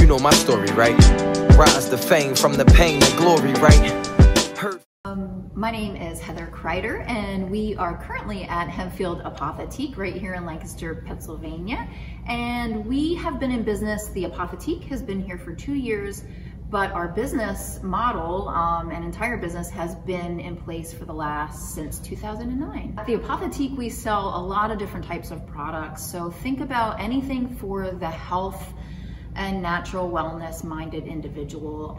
You know my story, right? Rise to fame from the pain to glory, right? My name is Heather Kreider, and we are currently at Hempfield Apothetique right here in Lancaster, Pennsylvania. And we have been in business. The Apothetique has been here for 2 years, but our business model and entire business has been in place for since 2009. At the Apothetique, we sell a lot of different types of products. So think about anything for the health and natural wellness minded individual.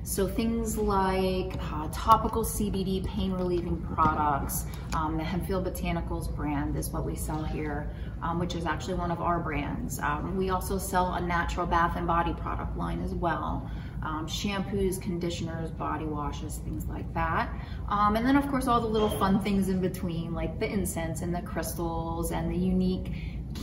So things like topical CBD pain relieving products. The Hempfield Botanicals brand is what we sell here, which is actually one of our brands. We also sell a natural bath and body product line as well. Shampoos, conditioners, body washes, things like that. And then of course all the little fun things in between, like the incense and the crystals and the unique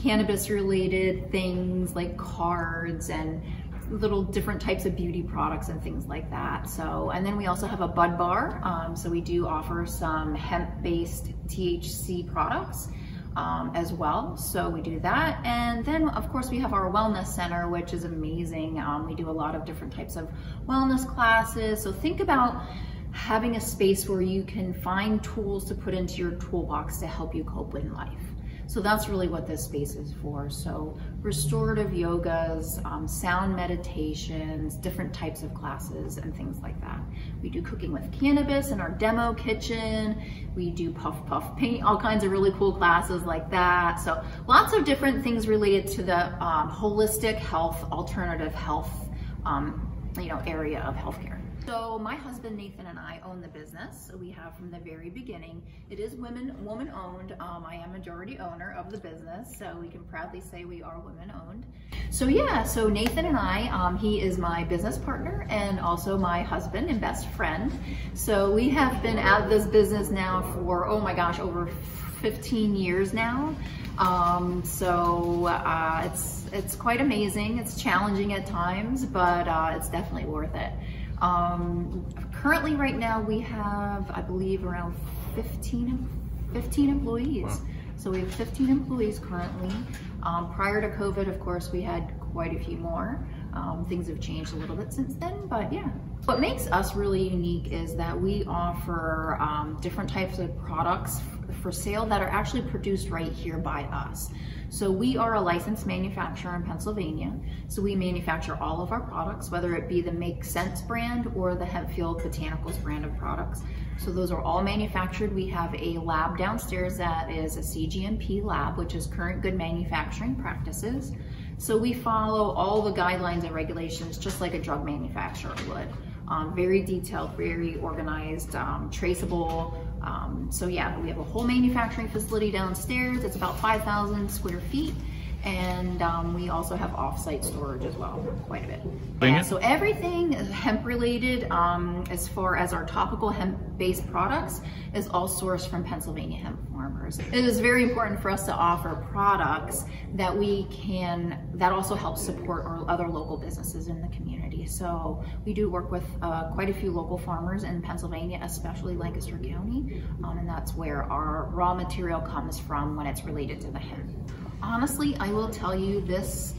cannabis related things like cards and little different types of beauty products and things like that. So, and then we also have a bud bar. So we do offer some hemp based THC products as well. So we do that. And then of course we have our wellness center, which is amazing. We do a lot of different types of wellness classes. So think about having a space where you can find tools to put into your toolbox to help you cope in life. So that's really what this space is for. So restorative yogas, sound meditations, different types of classes and things like that. We do cooking with cannabis in our demo kitchen. We do puff puff paint, all kinds of really cool classes like that. So lots of different things related to the holistic health, alternative health, area of healthcare. So my husband Nathan and I own the business. So we have from the very beginning. It is woman owned. I am majority owner of the business, so we can proudly say we are women owned. So yeah, so Nathan and I, he is my business partner and also my husband and best friend. So we have been at this business now for, oh my gosh, over 15 years now. It's quite amazing. It's challenging at times, but it's definitely worth it. Currently right now we have, I believe, around 15 employees. Wow. So we have 15 employees currently. Prior to COVID, of course, we had quite a few more. Things have changed a little bit since then, but yeah. What makes us really unique is that we offer different types of products for sale that are actually produced right here by us. So we are a licensed manufacturer in Pennsylvania. So we manufacture all of our products, whether it be the Make Sense brand or the Hempfield Botanicals brand of products. So those are all manufactured. We have a lab downstairs that is a CGMP lab, which is current good manufacturing practices. So we follow all the guidelines and regulations just like a drug manufacturer would. Very detailed, very organized, traceable. So yeah, we have a whole manufacturing facility downstairs. It's about 5,000 square feet. And we also have off-site storage as well, quite a bit. Yeah, so everything is hemp related, as far as our topical hemp-based products, is all sourced from Pennsylvania hemp farmers. It is very important for us to offer products that that also help support our other local businesses in the community. So we do work with quite a few local farmers in Pennsylvania, especially Lancaster County, and that's where our raw material comes from when it's related to the hemp. Honestly, I will tell you, this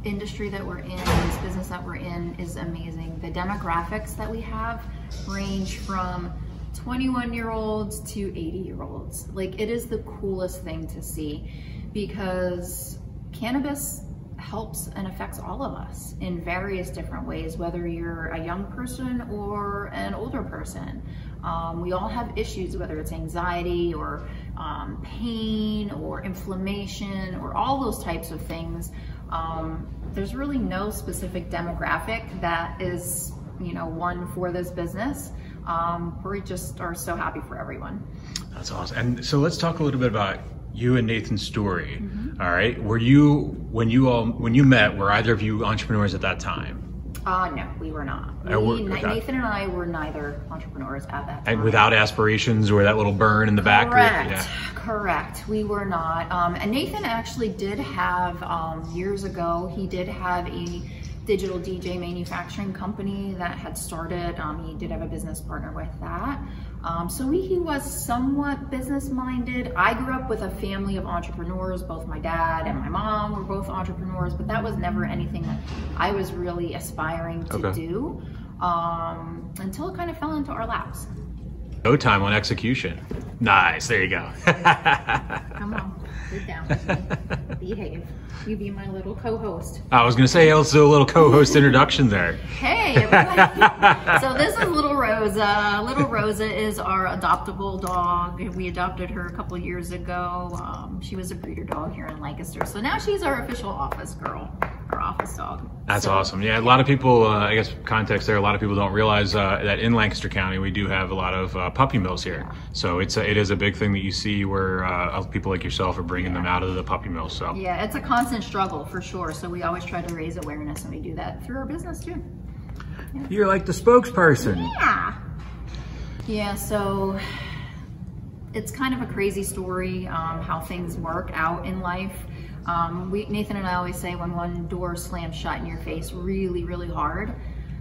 industry that we're in, this business that we're in is amazing. The demographics that we have range from 21-year-olds to 80-year-olds. Like, it is the coolest thing to see because cannabis helps and affects all of us in various different ways, whether you're a young person or an older person. We all have issues, whether it's anxiety or pain or inflammation or all those types of things. There's really no specific demographic that is, one for this business. We just are so happy for everyone. That's awesome. And so let's talk a little bit about you and Nathan's story. Mm-hmm. All right. When you met, were either of you entrepreneurs at that time? No, we were not. Nathan and I were neither entrepreneurs at that time. And without aspirations or that little burn in the back? Correct, yeah. Correct. We were not. And Nathan actually did have, years ago, he did have a digital DJ manufacturing company that had started. He did have a business partner with that. So he was somewhat business-minded. I grew up with a family of entrepreneurs. Both my dad and my mom were both entrepreneurs, but that was never anything that I was really aspiring to do until it kind of fell into our laps. No time on execution. Nice, there you go. Come on, sit down with me. Behave. You be my little co-host. I was gonna say, let's do a little co-host introduction there. Hey, everybody. So this is little Rosa. Little Rosa is our adoptable dog. We adopted her a couple years ago. She was a breeder dog here in Lancaster. So now she's our official office girl, our office dog. That's awesome. Yeah, a lot of people, I guess context there, a lot of people don't realize that in Lancaster County, we do have a lot of puppy mills here. So it is a big thing that you see where people like yourself are bringing them out of the puppy mills. So yeah, it's a constant struggle for sure. So we always try to raise awareness, and we do that through our business too. Yeah. You're like the spokesperson. Yeah, so it's kind of a crazy story how things work out in life. Nathan and I always say when one door slams shut in your face really, really hard,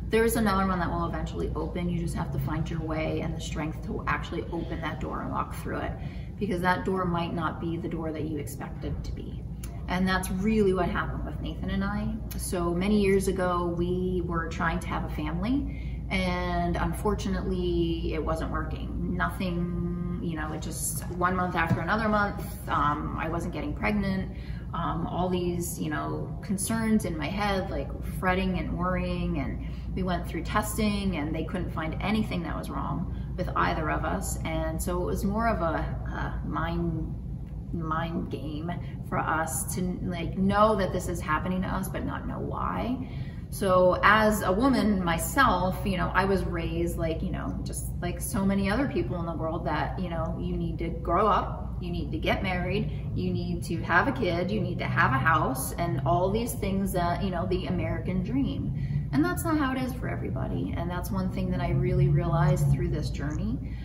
there's another one that will eventually open. You just have to find your way and the strength to actually open that door and walk through it, because that door might not be the door that you expected to be. And that's really what happened with Nathan and I. So many years ago, we were trying to have a family, and unfortunately, it wasn't working. Nothing, you know, it just, 1 month after another month, I wasn't getting pregnant. All these, you know, concerns in my head, like fretting and worrying, and we went through testing and they couldn't find anything that was wrong with either of us. And so it was more of a mind game for us to like know that this is happening to us but not know why. So as a woman myself, you know, I was raised like, you know, just like so many other people in the world that, you know, you need to grow up, you need to get married, you need to have a kid, you need to have a house, and all these things that, you know, the American dream. And that's not how it is for everybody. And that's one thing that I really realized through this journey.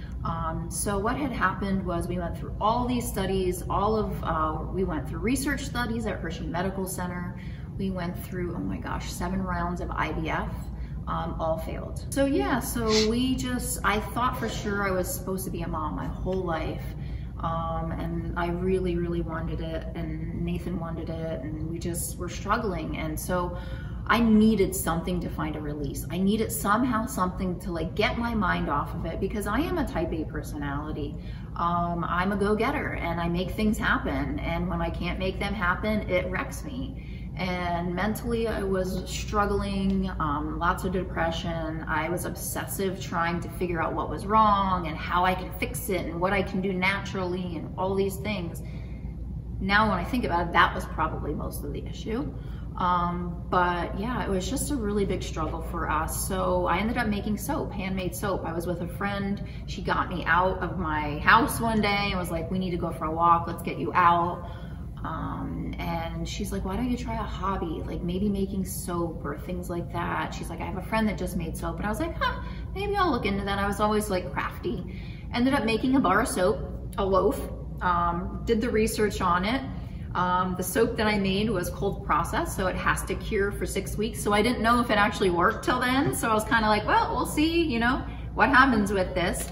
So what had happened was we went through all these studies, we went through research studies at Hershey Medical Center. We went through, oh my gosh, 7 rounds of IVF, all failed. So yeah, so I thought for sure I was supposed to be a mom my whole life. And I really, really wanted it, and Nathan wanted it, and we just were struggling. And so I needed something to find a release. I needed somehow something to like get my mind off of it, because I am a type A personality. I'm a go-getter and I make things happen. And when I can't make them happen, it wrecks me. And mentally I was struggling, lots of depression. I was obsessive trying to figure out what was wrong and how I can fix it and what I can do naturally and all these things. Now when I think about it, that was probably most of the issue. But yeah, it was just a really big struggle for us. So I ended up making soap, handmade soap. I was with a friend. She got me out of my house one day and was like, we need to go for a walk. Let's get you out. And she's like, why don't you try a hobby? Like maybe making soap or things like that. She's like, I have a friend that just made soap. And I was like, maybe I'll look into that. I was always like crafty. Ended up making a bar of soap, a loaf, did the research on it. The soap that I made was cold processed, so it has to cure for 6 weeks. So I didn't know if it actually worked till then. So I was kind of like, well, we'll see, you know, what happens with this.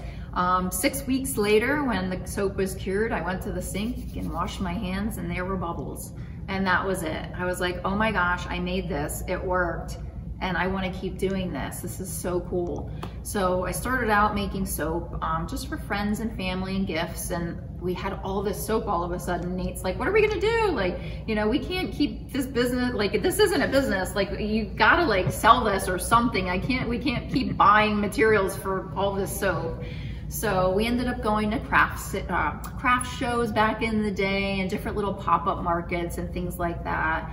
6 weeks later, when the soap was cured, I went to the sink and washed my hands, and there were bubbles. And that was it. I was like, oh my gosh, I made this, it worked, and I want to keep doing this. This is so cool. So I started out making soap just for friends and family and gifts, and we had all this soap all of a sudden. Nate's like, what are we gonna do? Like, you know, we can't keep this business, like this isn't a business, like you gotta like sell this or something. We can't keep buying materials for all this soap. So we ended up going to craft shows back in the day and different little pop-up markets and things like that.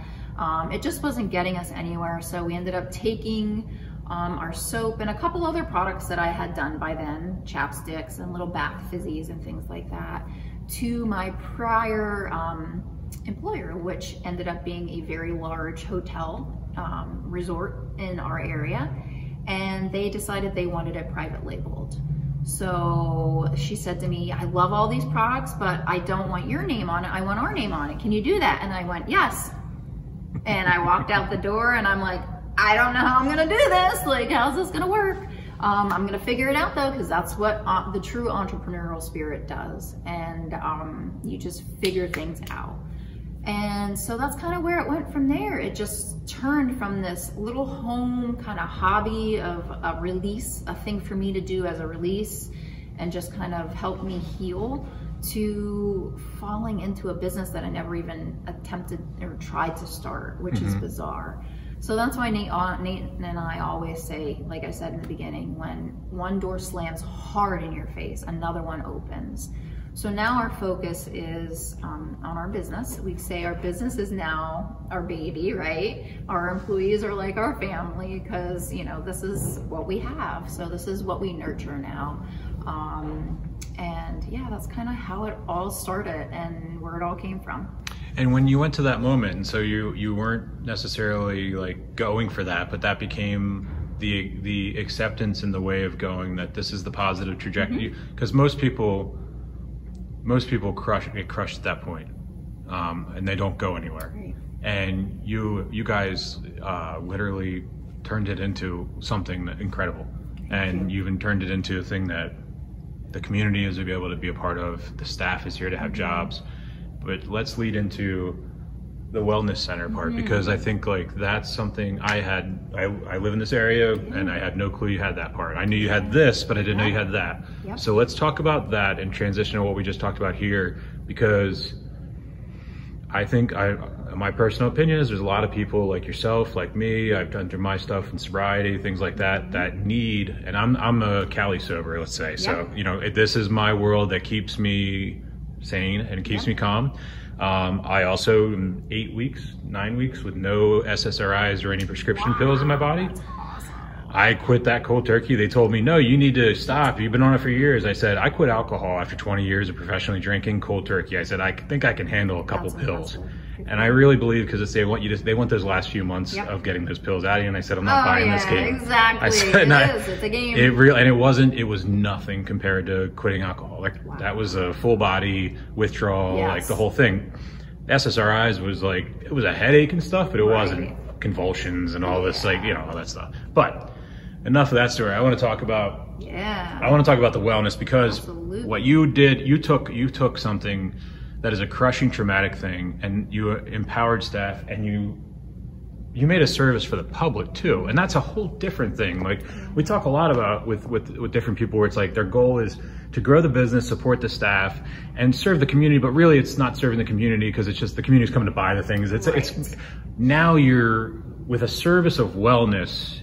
It just wasn't getting us anywhere. So we ended up taking our soap and a couple other products that I had done by then, chapsticks and little bath fizzies and things like that, to my prior employer, which ended up being a very large hotel resort in our area. And they decided they wanted it private labeled. So she said to me, I love all these products, but I don't want your name on it. I want our name on it. Can you do that? And I went, yes. And I walked out the door and I'm like, I don't know how I'm gonna do this. Like, how's this gonna work? I'm gonna figure it out though, because that's what the true entrepreneurial spirit does. And you just figure things out. And so that's kind of where it went from there. It just turned from this little home kind of hobby of a release, a thing for me to do as a release and just kind of help me heal, to falling into a business that I never even attempted or tried to start, which is bizarre. So that's why Nate and I always say, like I said in the beginning, when one door slams hard in your face, another one opens. So now our focus is on our business. We say our business is now our baby, right? Our employees are like our family, because, you know, this is what we have. So this is what we nurture now. And yeah, that's kind of how it all started and where it all came from. And when you went to that moment, and so you weren't necessarily like going for that, but that became the acceptance in the way of going, that this is the positive trajectory, because most people get crushed at that point, and they don't go anywhere. Right. And you guys literally turned it into something incredible, and you even turned it into a thing that the community is to be able to be a part of. The staff is here to have jobs. But let's lead into the wellness center part, because I think like that's something I live in this area, and I had no clue you had that part. I knew you had this, but I didn't know you had that. Yep. So let's talk about that and transition to what we just talked about here, because I think my personal opinion is there's a lot of people like yourself, like me, I've done through my stuff in sobriety, things like that, that need, and I'm a Cali sober, let's say. Yep. So, you know, this is my world that keeps me sane and keeps me calm. I also am 9 weeks with no SSRIs or any prescription pills in my body. I quit that cold turkey. They told me, no, you need to stop. You've been on it for years. I said, I quit alcohol after 20 years of professionally drinking cold turkey. I said, I think I can handle a couple pills. And I really believe, because they want those last few months of getting those pills out of you. And I said, I'm not buying this game. Exactly. I said, it's a game. It was nothing compared to quitting alcohol. Like that was a full body withdrawal, like the whole thing. SSRIs was like, it was a headache and stuff, but it wasn't convulsions and all this, like, you know, all that stuff. But enough of that story. I want to talk about the wellness, because what you did, you took something that is a crushing traumatic thing, and you empowered staff, and you made a service for the public too. And that's a whole different thing. Like we talk a lot about with different people, where it's like their goal is to grow the business, support the staff, and serve the community. But really it's not serving the community, because it's just the community's coming to buy the things. It's now you're with a service of wellness.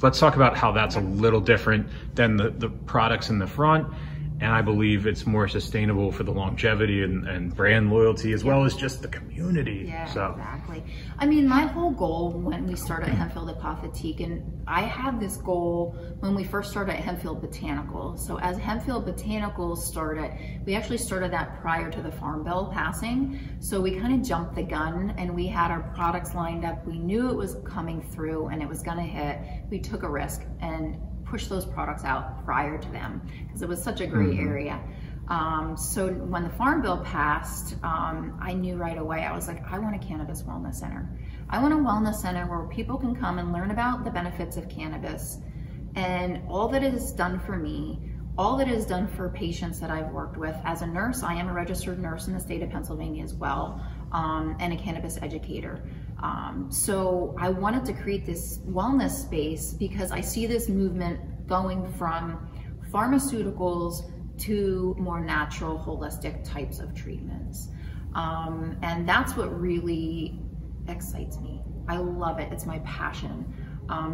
Let's talk about how that's a little different than the products in the front. And I believe it's more sustainable for the longevity and brand loyalty, as well as just the community. Yeah, exactly. I mean, my whole goal when we started Hempfield Apothetique, and I had this goal when we first started at Hempfield Botanical. So as Hempfield Botanical started, we actually started that prior to the Farm Bill passing. So we kind of jumped the gun, and we had our products lined up. We knew it was coming through and it was gonna hit. We took a risk and push those products out prior to them, because it was such a gray area. So when the Farm Bill passed, I knew right away, I was like, I want a cannabis wellness center. I want a wellness center where people can come and learn about the benefits of cannabis, and all that it has done for me, all that it has done for patients that I've worked with. As a nurse, I am a registered nurse in the state of Pennsylvania as well, and a cannabis educator. So I wanted to create this wellness space, because I see this movement going from pharmaceuticals to more natural, holistic types of treatments. And that's what really excites me. I love it. It's my passion.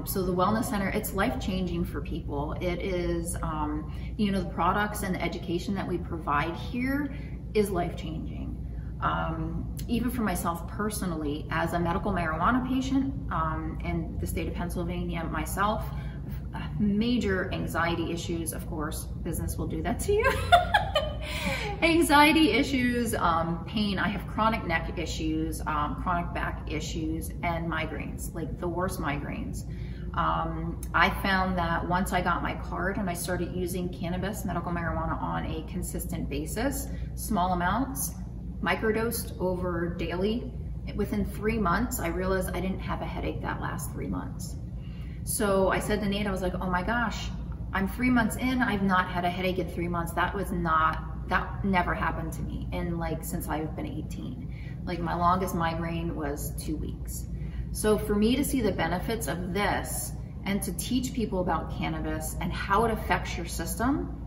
So the Wellness Center, it's life-changing for people. It is, you know, the products and the education that we provide here is life-changing. Even for myself personally, as a medical marijuana patient in the state of Pennsylvania myself, major anxiety issues, of course, business will do that to you. Anxiety issues, pain. I have chronic neck issues, chronic back issues, and migraines, like the worst migraines. I found that once I got my card and I started using cannabis, medical marijuana, on a consistent basis, small amounts, microdosed over daily, within 3 months, I realized I didn't have a headache that last 3 months. So I said to Nate, I was like, oh my gosh, I'm 3 months in, I've not had a headache in 3 months. That never happened to me in since I've been 18. Like my longest migraine was 2 weeks. So for me to see the benefits of this and to teach people about cannabis and how it affects your system,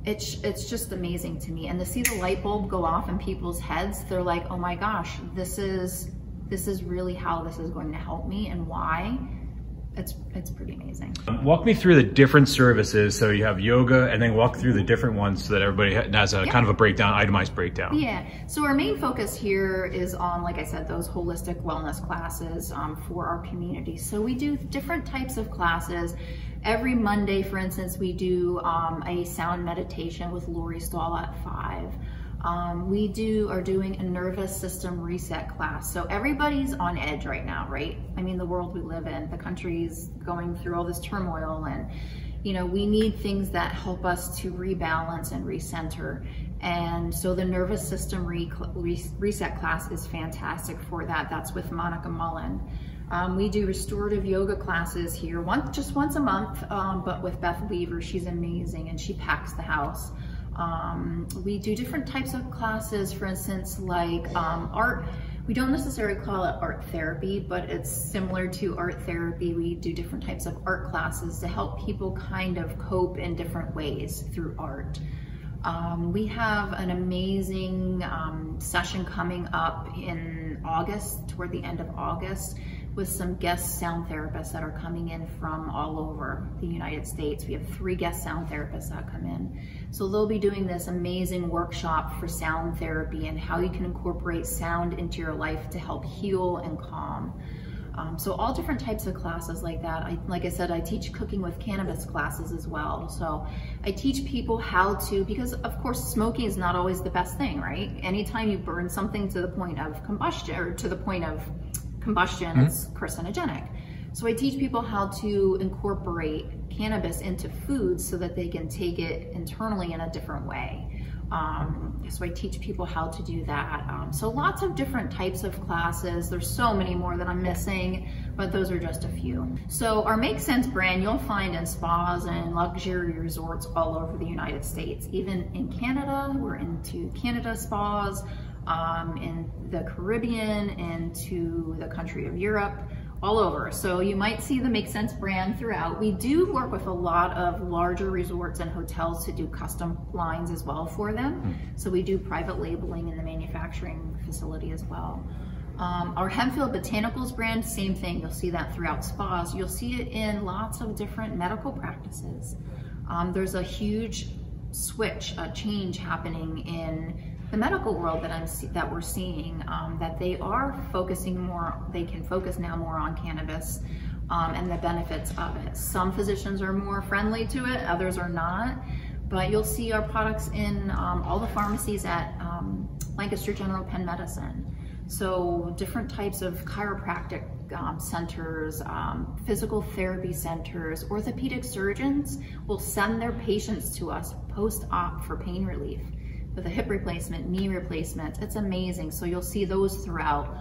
it's just amazing to me. And to see the light bulb go off in people's heads, they're like, oh my gosh, this is really how this is going to help me and why. It's pretty amazing. Walk me through the different services. So you have yoga, and then walk through the different ones so that everybody has a kind of a breakdown, itemized breakdown. Yeah, so our main focus here is on, like I said, those holistic wellness classes for our community. So we do different types of classes. Every Monday, for instance, we do a sound meditation with Lori Stahl at 5. We are doing a nervous system reset class. So everybody's on edge right now, right? I mean, the world we live in, the country's going through all this turmoil, and we need things that help us to rebalance and recenter. And so the nervous system reset class is fantastic for that. That's with Monica Mullen. We do restorative yoga classes here, just once a month, but with Beth Weaver. She's amazing and she packs the house. We do different types of classes, for instance, like art. We don't necessarily call it art therapy, but it's similar to art therapy. We do different types of art classes to help people kind of cope in different ways through art. We have an amazing session coming up in August, toward the end of August, with some guest sound therapists that are coming in from all over the United States. We have 3 guest sound therapists that come in. So they'll be doing this amazing workshop for sound therapy and how you can incorporate sound into your life to help heal and calm. So all different types of classes like that. Like I said, I teach cooking with cannabis classes as well. So I teach people how to, because of course smoking is not always the best thing, right? Anytime you burn something to the point of combustion, or to the point of combustion, it's carcinogenic. So I teach people how to incorporate cannabis into foods so that they can take it internally in a different way. So I teach people how to do that. So lots of different types of classes. There's so many more that I'm missing, but those are just a few. So our Make Sense brand you'll find in spas and luxury resorts all over the United States. Even in Canada, we're into Canada spas, in the Caribbean, into the country of Europe, all over. So you might see the Make Sense brand throughout. We do work with a lot of larger resorts and hotels to do custom lines as well for them. So we do private labeling in the manufacturing facility as well. Our Hempfield Botanicals brand, same thing. You'll see that throughout spas. You'll see it in lots of different medical practices. There's a huge switch, a change happening in the medical world that we're seeing, that they are focusing more, they can focus now more on cannabis and the benefits of it. Some physicians are more friendly to it, others are not, but you'll see our products in all the pharmacies at Lancaster General Penn Medicine. So different types of chiropractic centers, physical therapy centers, orthopedic surgeons will send their patients to us post-op for pain relief with a hip replacement, knee replacement. It's amazing. So you'll see those throughout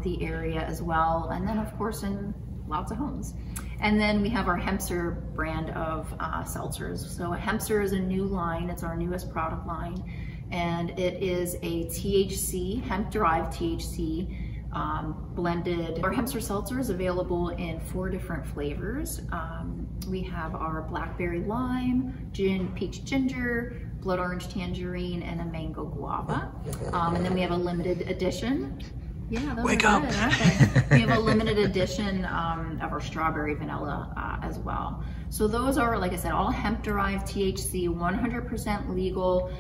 the area as well. And then of course in lots of homes. And then we have our Hempster brand of seltzers. So Hempster is a new line. It's our newest product line. And it is a THC, hemp-derived THC blended. Our Hempster seltzer is available in 4 different flavors. We have our blackberry lime, peach ginger, blood orange tangerine, and a mango guava. And then we have a limited edition. Yeah, those Wake are up. Good, aren't they? We have a limited edition of our strawberry vanilla as well. So those are, like I said, all hemp-derived THC, 100% legal.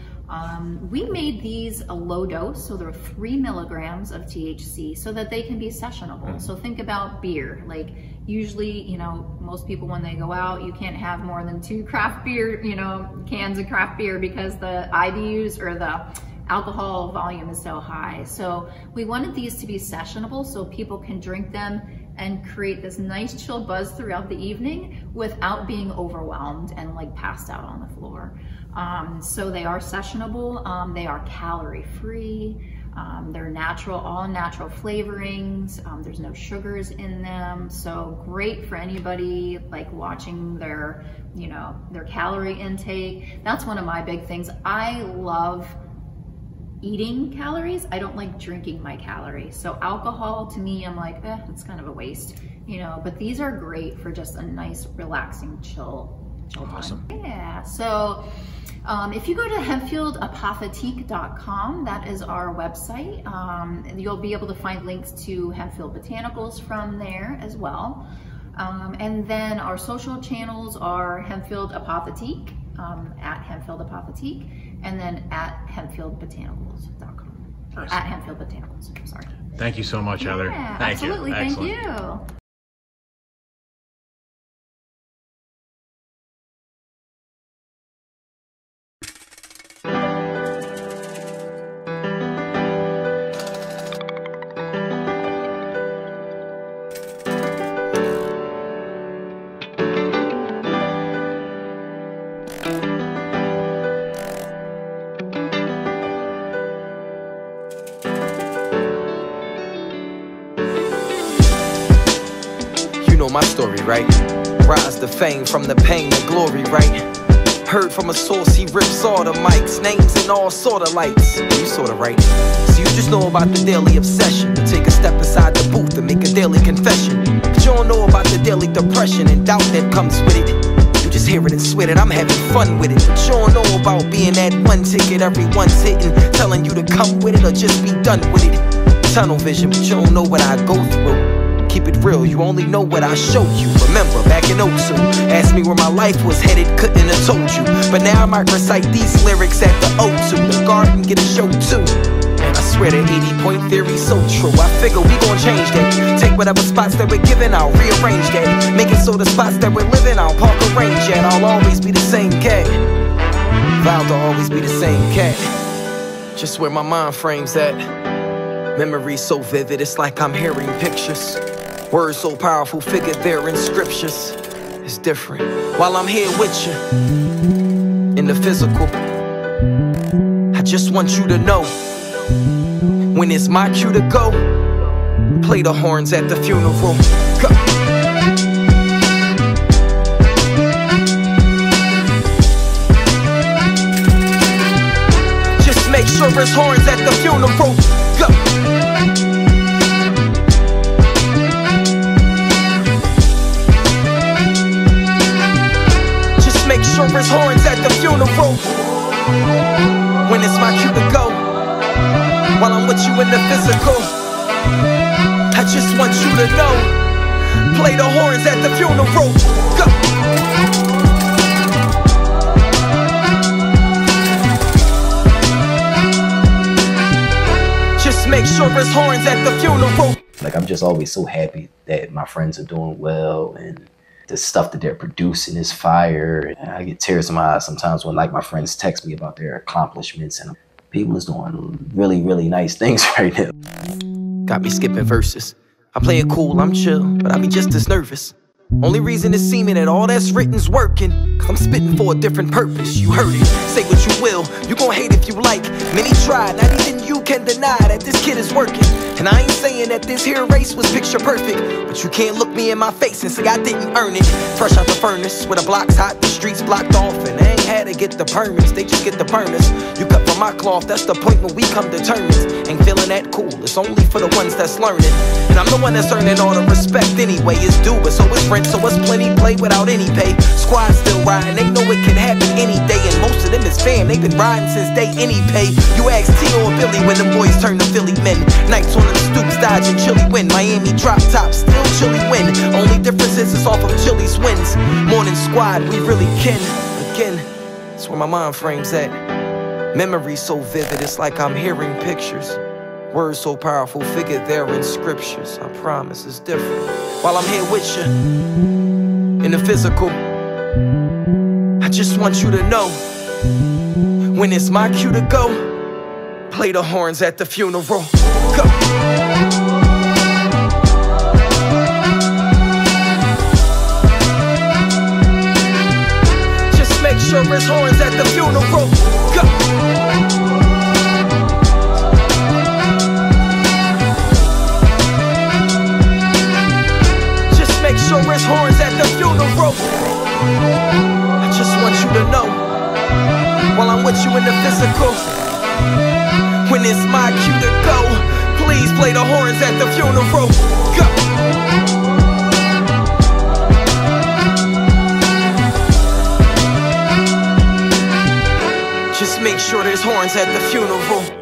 We made these a low dose, so they're 3 milligrams of THC so that they can be sessionable. So think about beer. Like usually, you know, most people when they go out, you can't have more than 2 craft beer, you know, cans of craft beer because the IBUs or the alcohol volume is so high. So we wanted these to be sessionable so people can drink them and create this nice chill buzz throughout the evening without being overwhelmed and like passed out on the floor. So they are sessionable, they are calorie free, They're natural, all natural flavorings. There's no sugars in them. So great for anybody like watching their, you know, their calorie intake. That's one of my big things. I love eating calories. I don't like drinking my calories. So alcohol to me, I'm like, it's kind of a waste, you know, but these are great for just a nice, relaxing, chill Awesome. time. Yeah, so if you go to HempfieldApothetique.com, that is our website. You'll be able to find links to Hempfield Botanicals from there as well. And then our social channels are Hempfield Apothetique, at Hempfield Apothetique, and then at HempfieldBotanicals.com, or at Hempfield Botanicals, I'm sorry. Thank you so much, Heather. Yeah, Thank absolutely, you. thank Excellent. you. know my story, right? Rise to fame from the pain to glory, right? Heard from a source, he rips all the mics, names in all sort of lights. You sorta right. So you just know about the daily obsession. Take a step inside the booth and make a daily confession. But you don't know about the daily depression and doubt that comes with it. You just hear it and sweat it, I'm having fun with it. But you don't know about being that one ticket everyone's hitting, telling you to come with it or just be done with it. Tunnel vision, but you don't know what I go through. Keep it real, you only know what I show you. Remember, back in 02, asked me where my life was headed, couldn't have told you. But now I might recite these lyrics at the O2. The garden get a show too. And I swear the 80-point theory's so true. I figure we gon' change that. Take whatever spots that we're given, I'll rearrange that. Make it so the spots that we're living, I'll park a range at. I'll always be the same cat. Vowed to always be the same cat. Just where my mind frame's at. Memories so vivid, it's like I'm hearing pictures. Words so powerful, figured there in scriptures. It's different. While I'm here with you, in the physical, I just want you to know, when it's my cue to go, play the horns at the funeral. Go. Just make sure it's horns at the funeral. Go. Make sure it's horns at the funeral. When it's my cue to go, while I'm with you in the physical, I just want you to know, play the horns at the funeral. Go. Just make sure it's horns at the funeral. Like, I'm just always so happy that my friends are doing well, and the stuff that they're producing is fire. And I get tears in my eyes sometimes when, like, my friends text me about their accomplishments, and people is doing really, really nice things right now. Got me skipping verses. I play it cool, I'm chill, but I be just as nervous. Only reason it's seeming that all that's written's working, cause I'm spitting for a different purpose. You heard it, say what you will, you gon' hate if you like. Many tried, not even you can deny that this kid is working. And I ain't saying that this here race was picture perfect, but you can't look me in my face and say I didn't earn it. Fresh out the furnace, where the block's hot, the streets blocked off, and they ain't had to get the permits, they just get the burners. You cut from my cloth, that's the point when we come determined. Ain't feeling that cool, it's only for the ones that's learning. And I'm the one that's earning all the respect anyway. It's due, but so it's rent, so it's plenty play without any pay. Squad still riding, they know it can happen any day, and most of them is fam, they've been riding since they any pay. You ask T.O. or Billy when them boys turn to Philly men. Nights on the stoops, dodging chilly wind. Miami drop top, still chilly win. Only difference is it's off of Chili's wins. Morning squad, we really can. Again, that's where my mind frame's at. Memories so vivid, it's like I'm hearing pictures. Words so powerful, figured there in scriptures. I promise it's different. While I'm here with you, in the physical, I just want you to know, when it's my cue to go, play the horns at the funeral. Go. Just make sure it's horns at the funeral. Go. you in the physical. When it's my cue to go, please play the horns at the funeral. Go. Just make sure there's horns at the funeral.